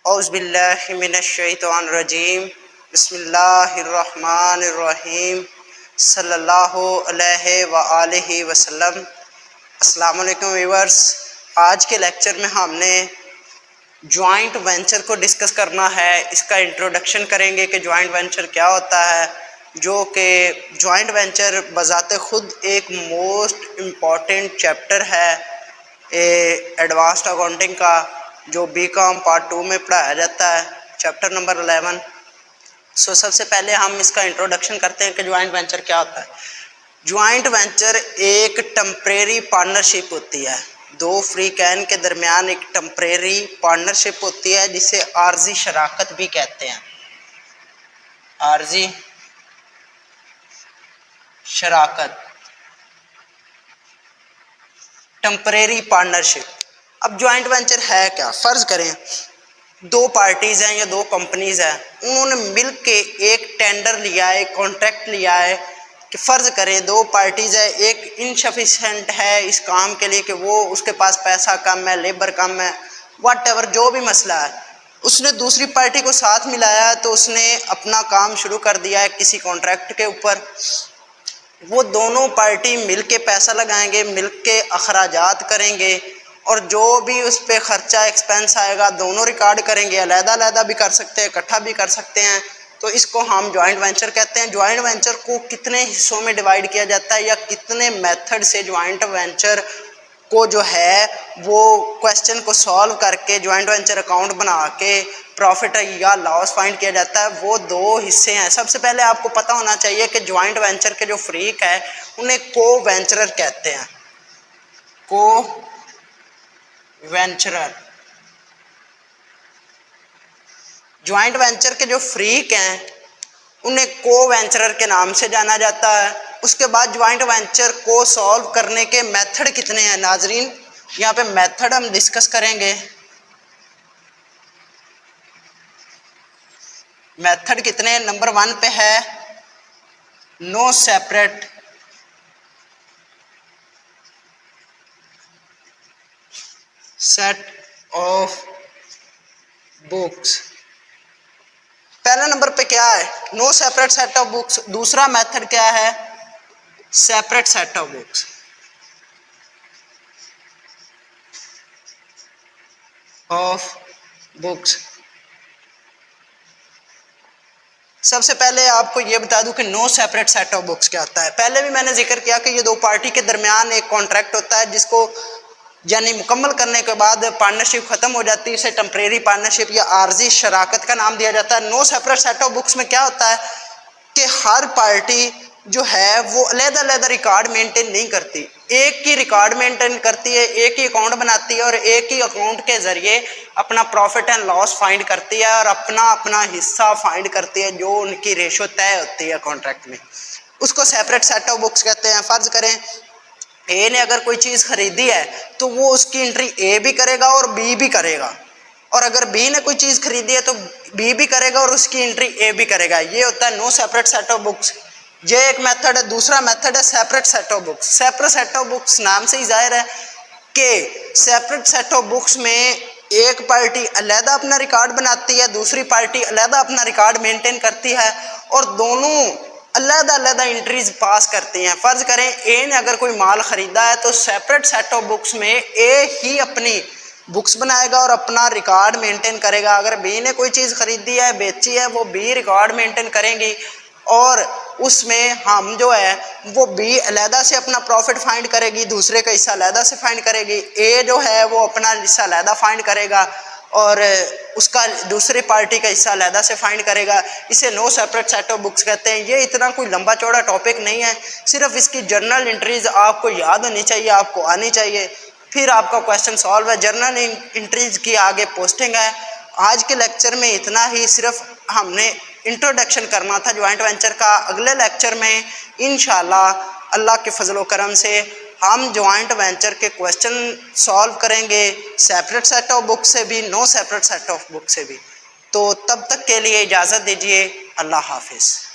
औज़ुबिल्लाहि मिनश्शैतानिर्रजीम बिस्मिल्लाहिर्रहमानिर्रहीम सल्लल्लाहु अलैहि व आलिहि वसल्लम। अस्सलाम वालेकुम व्यूअर्स। आज के लेक्चर में हमने जॉइंट वेंचर को डिस्कस करना है। इसका इंट्रोडक्शन करेंगे कि जॉइंट वेंचर क्या होता है, जो कि जॉइंट वेंचर बज़ाते ख़ुद एक मोस्ट इम्पॉर्टेंट चैप्टर है एडवांस्ड अकाउंटिंग का, जो बीकॉम पार्ट 2 में पढ़ाया जाता है, चैप्टर नंबर 11। सबसे पहले हम इसका इंट्रोडक्शन करते हैं कि जॉइंट वेंचर क्या होता है। जॉइंट वेंचर एक टेम्परेरी पार्टनरशिप होती है, दो फ्री कैन के दरमियान एक टेम्परेरी पार्टनरशिप होती है, जिसे आर्जी शराकत भी कहते हैं। आर्जी शराकत, टेम्परेरी पार्टनरशिप। अब जॉइंट वेंचर है क्या? फ़र्ज़ करें दो पार्टीज़ हैं या दो कंपनीज़ हैं, उन्होंने मिल के एक टेंडर लिया है, एक कॉन्ट्रैक्ट लिया है कि फ़र्ज़ करें दो पार्टीज़ है, एक इनसफिशेंट है इस काम के लिए कि वो उसके पास पैसा कम है, लेबर कम है, व्हाटएवर जो भी मसला है, उसने दूसरी पार्टी को साथ मिलाया तो उसने अपना काम शुरू कर दिया है किसी कॉन्ट्रैक्ट के ऊपर। वो दोनों पार्टी मिल के पैसा लगाएंगे, मिल के अखराजात करेंगे और जो भी उस पर ख़र्चा एक्सपेंस आएगा दोनों रिकॉर्ड करेंगे। अलग-अलग भी कर सकते हैं, इकट्ठा भी कर सकते हैं। तो इसको हम जॉइंट वेंचर कहते हैं। जॉइंट वेंचर को कितने हिस्सों में डिवाइड किया जाता है या कितने मेथड से जॉइंट वेंचर को जो है वो क्वेश्चन को सॉल्व करके जॉइंट वेंचर अकाउंट बना के प्रॉफिट या लॉस फाइंड किया जाता है, वो दो हिस्से हैं। सबसे पहले आपको पता होना चाहिए कि जॉइंट वेंचर के जो फ्रीक है उन्हें को वेंचरर कहते हैं। को वेंचरर, जॉइंट वेंचर के जो फ्रीक हैं उन्हें को वेंचरर के नाम से जाना जाता है। उसके बाद जॉइंट वेंचर को सॉल्व करने के मेथड कितने हैं नाजरीन, यहाँ पे मेथड हम डिस्कस करेंगे। मेथड कितने? नंबर 1 पे है no separate set of books. पहला नंबर पे क्या है? No separate set of books. दूसरा मेथड क्या है? Separate set of books. सबसे पहले आपको ये बता दूं कि no separate set of books क्या होता है। पहले भी मैंने जिक्र किया कि ये दो पार्टी के दरमियान एक कॉन्ट्रैक्ट होता है, जिसको यानी मुकम्मल करने के बाद पार्टनरशिप खत्म हो जाती है, इसे टेम्परेरी पार्टनरशिप या आर्जी शराकत का नाम दिया जाता है। No separate set of books में क्या होता है कि हर पार्टी जो है वो अलग-अलग रिकॉर्ड मेंटेन नहीं करती, एक ही रिकॉर्ड मेंटेन करती है, एक ही अकाउंट बनाती है और एक ही अकाउंट के ज़रिए अपना प्रॉफिट एंड लॉस फाइंड करती है और अपना अपना हिस्सा फाइंड करती है, जो उनकी रेशो तय होती है कॉन्ट्रैक्ट में। उसको सेपरेट सेट ऑफ बुक्स कहते हैं। फ़र्ज़ करें ए ने अगर कोई चीज़ खरीदी है तो वो उसकी एंट्री ए भी करेगा और बी भी करेगा, और अगर बी ने कोई चीज़ खरीदी है तो बी भी करेगा और उसकी एंट्री ए भी करेगा। ये होता है no separate set of books. ये एक मेथड है। दूसरा मेथड है separate set of books. Separate set of books नाम से ही जाहिर है कि सेपरेट सेट ऑफ बुक्स में एक पार्टी अलहदा अपना रिकॉर्ड बनाती है, दूसरी पार्टी अलहदा अपना रिकॉर्ड मेंटेन करती है और दोनों अलग-अलग एंट्रीज पास करती हैं। फ़र्ज़ करें ए ने अगर कोई माल ख़रीदा है तो सेपरेट सेट ऑफ बुक्स में ए ही अपनी बुक्स बनाएगा और अपना रिकॉर्ड मेंटेन करेगा। अगर बी ने कोई चीज़ खरीदी है, बेची है, वो बी रिकॉर्ड मेंटेन करेंगी और उसमें हम जो है वो बी अलहदा से अपना प्रॉफिट फाइंड करेगी, दूसरे का हिस्सा अलहदा से फाइंड करेगी। ए जो है वो अपना हिस्सा अलहदा फाइंड करेगा और उसका दूसरी पार्टी का हिस्सा अलहदा से फाइंड करेगा। इसे no separate set of books कहते हैं। ये इतना कोई लंबा चौड़ा टॉपिक नहीं है, सिर्फ इसकी जर्नल एंट्रीज आपको याद होनी चाहिए, आपको आनी चाहिए, फिर आपका क्वेश्चन सॉल्व है। जर्नल एंट्रीज की आगे पोस्टिंग है। आज के लेक्चर में इतना ही, सिर्फ हमने इंट्रोडक्शन करना था जॉइंट वेंचर का। अगले लेक्चर में इंशाल्लाह अल्लाह के फजल व करम से हम जॉइंट वेंचर के क्वेश्चन सॉल्व करेंगे, सेपरेट सेट ऑफ बुक से भी, no separate set of book से भी। तो तब तक के लिए इजाज़त दीजिए। अल्लाह हाफिज़।